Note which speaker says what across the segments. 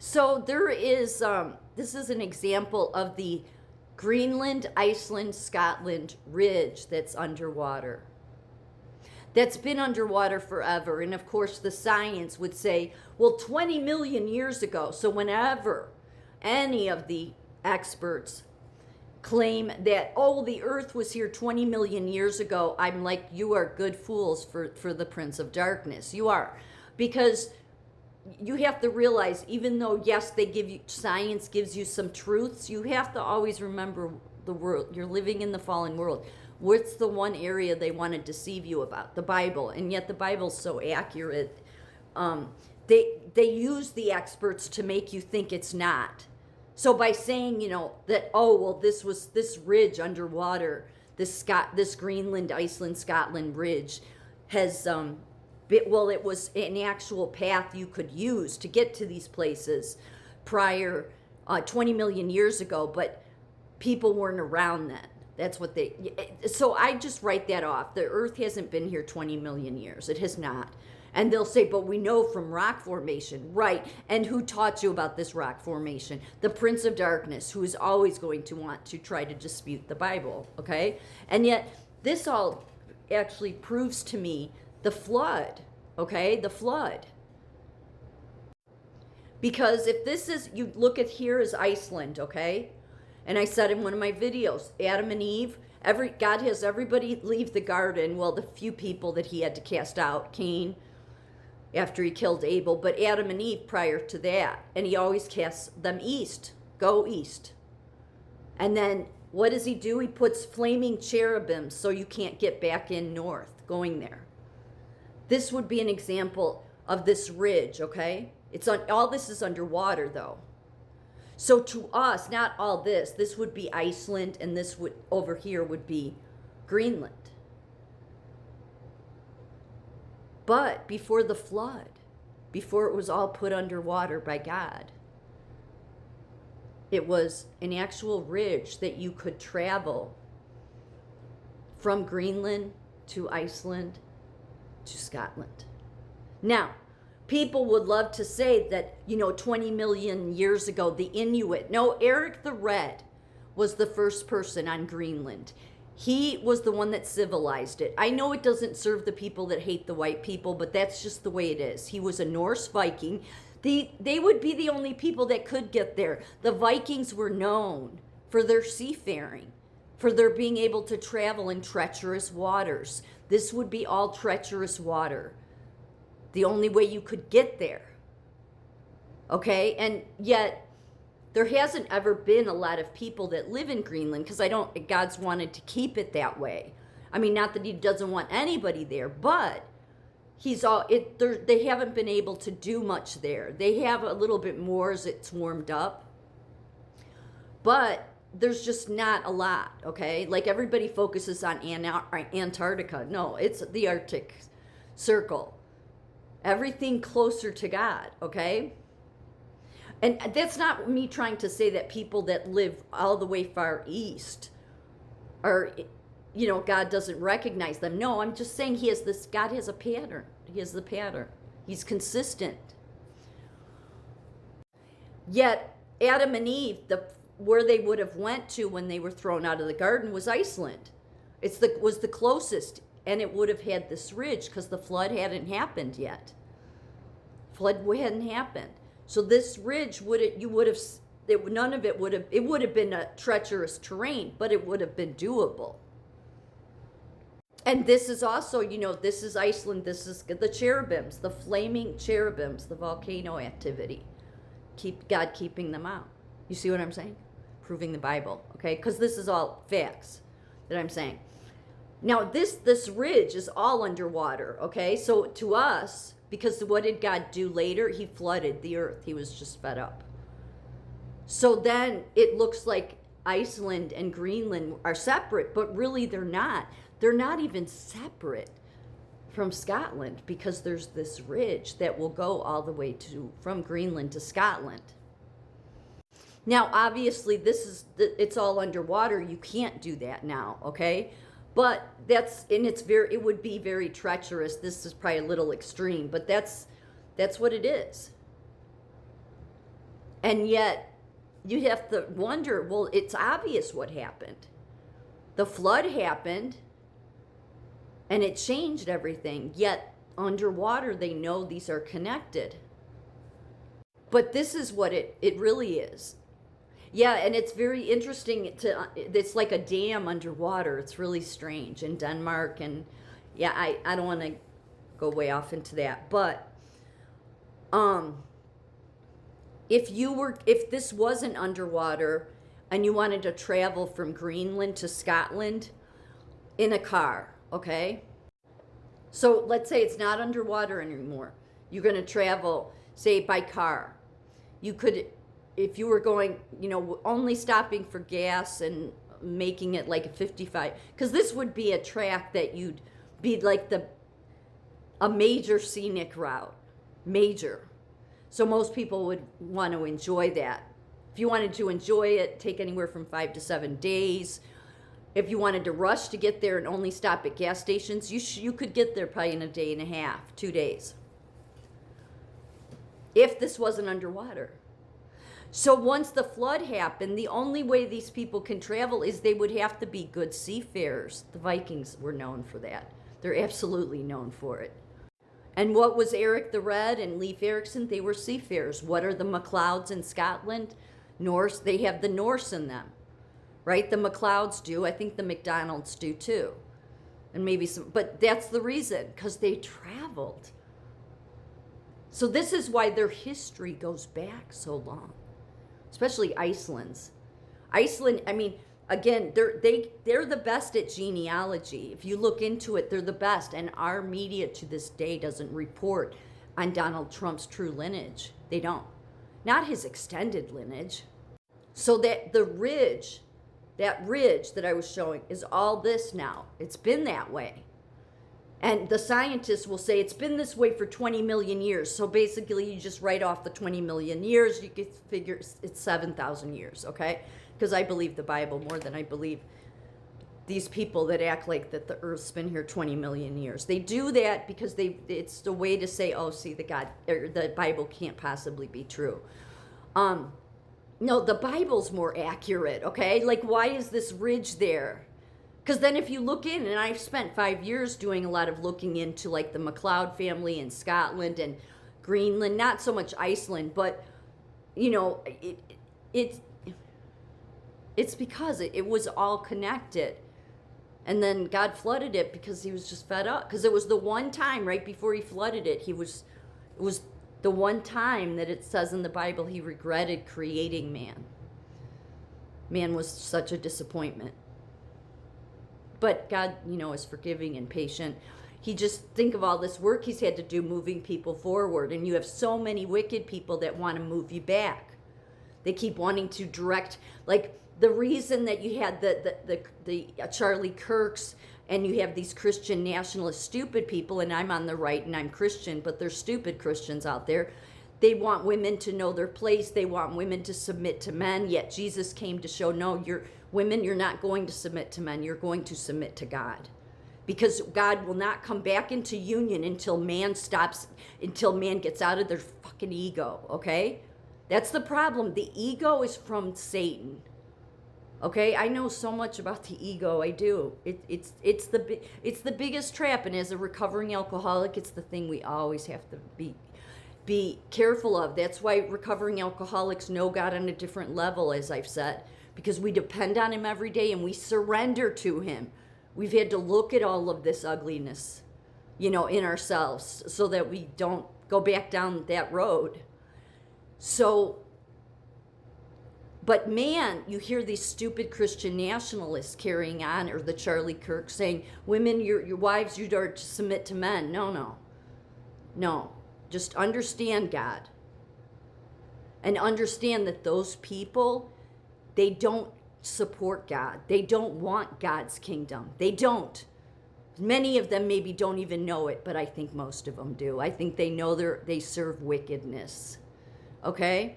Speaker 1: So there is, this is an example of the Greenland-Iceland-Scotland Ridge that's underwater. That's been underwater forever. And of course, the science would say, well, 20 million years ago. So whenever any of the experts claim that, oh, the earth was here 20 million years ago, I'm like, you are good fools for the Prince of Darkness. You are. Because you have to realize, even though, yes, they give you, science gives you some truths, you have to always remember the world. You're living in the fallen world. What's the one area they want to deceive you about? The Bible. And yet the Bible's so accurate. They use the experts to make you think it's not. So by saying, that, oh, well, this was this ridge underwater, this Greenland-Iceland-Scotland Ridge has, it was an actual path you could use to get to these places prior, 20 million years ago, but people weren't around then. That's what so I just write that off. The earth hasn't been here 20 million years. It has not. And they'll say, but we know from rock formation. Right. And who taught you about this rock formation? The Prince of Darkness, who is always going to want to try to dispute the Bible. Okay. And yet this all actually proves to me the flood. Okay. The flood. Because if this is, you look at here as Iceland. Okay. And I said in one of my videos, Adam and Eve, God has everybody leave the garden. Well, the few people that he had to cast out, Cain, after he killed Abel, but Adam and Eve prior to that. And he always casts them east. Go east. And then what does he do? He puts flaming cherubims so you can't get back in north, going there. This would be an example of this ridge, okay? All this is underwater, though. So to us, not all this would be Iceland, and this would, over here, would be Greenland. But before the flood, before it was all put underwater by God, it was an actual ridge that you could travel from Greenland to Iceland to Scotland. Now, people would love to say that, 20 million years ago, the Inuit. No, Eric the Red was the first person on Greenland. He was the one that civilized it. I know it doesn't serve the people that hate the white people, but that's just the way it is. He was a Norse Viking. They would be the only people that could get there. The Vikings were known for their seafaring, for their being able to travel in treacherous waters. This would be all treacherous water. The only way you could get there. Okay? And yet, there hasn't ever been a lot of people that live in Greenland because God's wanted to keep it that way. I mean, not that he doesn't want anybody there, but they haven't been able to do much there. They have a little bit more as it's warmed up. But there's just not a lot, okay? Like everybody focuses on Antarctica. No, it's the Arctic Circle. Everything closer to God, okay? And that's not me trying to say that people that live all the way far east are, God doesn't recognize them. No, I'm just saying God has a pattern. He has the pattern. He's consistent. Yet Adam and Eve, where they would have went to when they were thrown out of the garden was Iceland. Was the closest. And it would have had this ridge because the flood hadn't happened yet. Flood hadn't happened. So this ridge it would have been a treacherous terrain, but it would have been doable. And this is also, this is Iceland, this is the cherubims, the flaming cherubims, the volcano activity. God keeping them out. You see what I'm saying? Proving the Bible, okay? Because this is all facts that I'm saying. Now, this ridge is all underwater, okay? So to us, because what did God do later? He flooded the earth. He was just fed up. So then it looks like Iceland and Greenland are separate, but really they're not. They're not even separate from Scotland because there's this ridge that will go all the way from Greenland to Scotland. Now, obviously, it's all underwater. You can't do that now, okay? But it would be very treacherous. This is probably a little extreme, but that's what it is. And yet, you have to wonder, well, it's obvious what happened. The flood happened, and it changed everything. Yet, underwater, they know these are connected. But this is what it really is. Yeah, and it's very interesting it's like a dam underwater. It's really strange in Denmark. And yeah, I don't want to go way off into that. But if this wasn't underwater and you wanted to travel from Greenland to Scotland in a car, okay? So let's say it's not underwater anymore. You're going to travel, say, by car. You could, if you were going, only stopping for gas and making it like a 55, because this would be a track that you'd be like a major scenic route, major. So most people would want to enjoy that. If you wanted to enjoy it, take anywhere from 5 to 7 days. If you wanted to rush to get there and only stop at gas stations, you could get there probably in a day and a half, 2 days. If this wasn't underwater. So once the flood happened, the only way these people can travel is they would have to be good seafarers. The Vikings were known for that. They're absolutely known for it. And what was Eric the Red and Leif Erikson? They were seafarers. What are the MacLeods in Scotland? Norse. They have the Norse in them, right? The MacLeods do. I think the McDonalds do too. And maybe some, but that's the reason, because they traveled. So this is why their history goes back so long, especially Iceland's. Iceland, I mean, again, they're the best at genealogy. If you look into it, they're the best. And our media to this day doesn't report on Donald Trump's true lineage. They don't. Not his extended lineage. So that the ridge, that ridge that I was showing is all this now. It's been that way. And the scientists will say it's been this way for 20 million years. So basically, you just write off the 20 million years. You could figure it's 7,000 years, okay? Because I believe the Bible more than I believe these people that act like that the Earth's been here 20 million years. They do that because it's the way to say, oh, see, the Bible can't possibly be true. No, the Bible's more accurate, okay? Like, why is this ridge there? Because then if you look in, and I've spent 5 years doing a lot of looking into like the MacLeod family in Scotland and Greenland, not so much Iceland, but it's because it was all connected. And then God flooded it because he was just fed up. Because it was the one time right before he flooded it, it was the one time that it says in the Bible he regretted creating man. Man was such a disappointment. But God, is forgiving and patient. He just, think of all this work he's had to do moving people forward. And you have so many wicked people that want to move you back. They keep wanting to direct, like the reason that you had the Charlie Kirks and you have these Christian nationalist stupid people, and I'm on the right and I'm Christian, but there's stupid Christians out there. They want women to know their place. They want women to submit to men. Yet Jesus came to show, no, women, you're not going to submit to men. You're going to submit to God. Because God will not come back into union until man gets out of their fucking ego, okay? That's the problem. The ego is from Satan. Okay, I know so much about the ego. I do. It's the biggest trap, and as a recovering alcoholic, it's the thing we always have to be careful of. That's why recovering alcoholics know God on a different level, as I've said, because we depend on him every day and we surrender to him. We've had to look at all of this ugliness, in ourselves so that we don't go back down that road. So, but man, you hear these stupid Christian nationalists carrying on, or the Charlie Kirk saying, women, your wives, you are to submit to men. No. Just understand God. And understand that those people, they don't support God. They don't want God's kingdom. They don't. Many of them maybe don't even know it, but I think most of them do. I think they know they serve wickedness. Okay?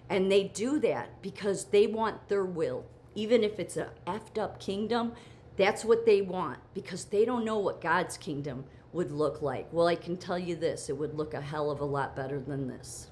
Speaker 1: And they do that because they want their will. Even if it's a effed up kingdom, that's what they want, because they don't know what God's kingdom would look like. Well, I can tell you this, it would look a hell of a lot better than this.